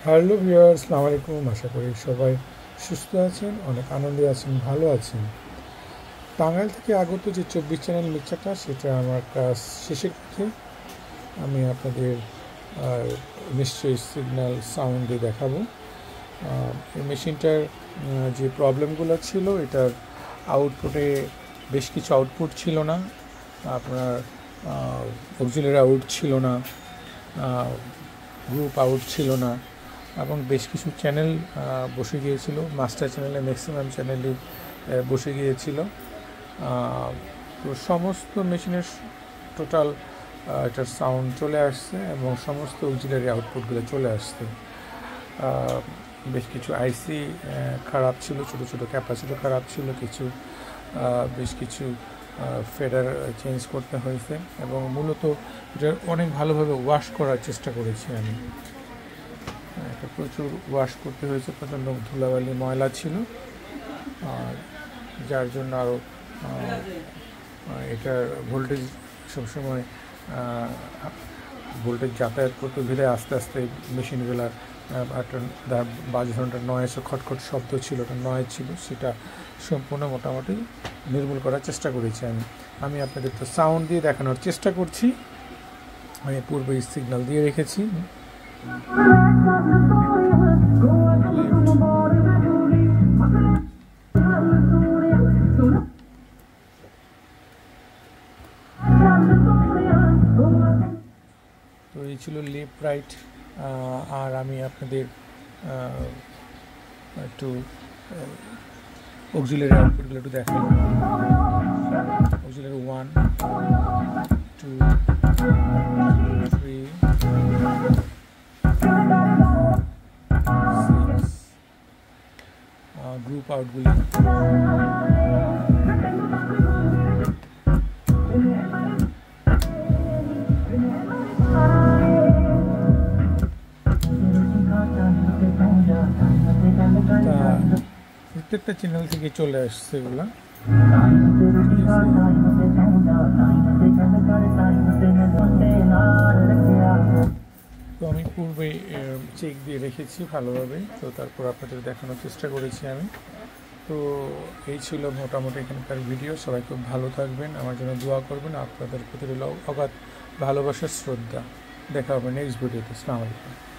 Hello viewers, আসসালামু আলাইকুম। আশা করি সবাই সুস্থ আছেন, অনেক আনন্দে আছেন, ভালো আছেন। টাঙ্গাইল থেকে আগত যে 24 চ্যানেল মিক্সারটা, সেটা আমার কাজ শেষের পথে। আমি আপনাদের নিশ্চয়ই সিগন্যাল সাউন্ডে দেখাবো। এই মেশিনটার যে প্রবলেমগুলো ছিল, এটার আউটপুটে বেশ কিছু আউটপুট ছিল না, আপনার অক্সিলারি আউট ছিল না, গ্রুপ আউট ছিল না, এবং বেশ কিছু চ্যানেল বসে গিয়েছিল। মাস্টার চ্যানেলে ম্যাক্সিমাম চ্যানেলই বসে গিয়েছিল। তো সমস্ত মেশিনের টোটাল এটার সাউন্ড চলে আসছে এবং সমস্ত অক্সিলারি আউটপুটগুলো চলে আসছে। বেশ কিছু আইসি খারাপ ছিল, ছোটো ছোটো ক্যাপাসিটর খারাপ ছিল, বেশ কিছু ফেডার চেঞ্জ করতে হয়েছে, এবং মূলত এটা অনেক ভালোভাবে ওয়াশ করার চেষ্টা করেছি আমি। এটা প্রচুর ওয়াশ করতে হয়েছে, প্রচণ্ড ধুলাবালি ময়লা ছিল, আর যার জন্য আরও এটার ভোল্টেজ সবসময় ভোল্টেজ যাতায়াত করতে ধীরে আস্তে আস্তে মেশিনগুলার একটা বাজে ধরনের নয়েজ ও খটখট শব্দ ছিল, ওটা নয়েজ ছিল, সেটা সম্পূর্ণ মোটামুটি নির্মূল করার চেষ্টা করেছি আমি আপনাদের তো সাউন্ড দিয়ে দেখানোর চেষ্টা করছি। আমি পূর্বে সিগন্যাল দিয়ে রেখেছি। তো এই ছিল লেফট রাইট। আর আমি আপনাদের একটু অক্সিলারি আউটপুটগুলো একটু দেখাই। অক্সিলারি 1, 2, 3, 6, গ্রুপ আউটগুলি। প্রত্যেকটা চ্যানেল থেকে চলে আসছে এগুলা। তো আমি পূর্বে চেক দিয়ে রেখেছি ভালোভাবে, তো তারপর আপনাদের দেখানোর চেষ্টা করেছি আমি। তো এই ছিল মোটামুটি এখানকার ভিডিও। সবাই খুব ভালো থাকবেন, আমার জন্য দোয়া করবেন। আপনাদের প্রতি অগাধ ভালোবাসার শ্রদ্ধা। দেখা হবে নেক্সট ভিডিওতে। আসসালামু আলাইকুম।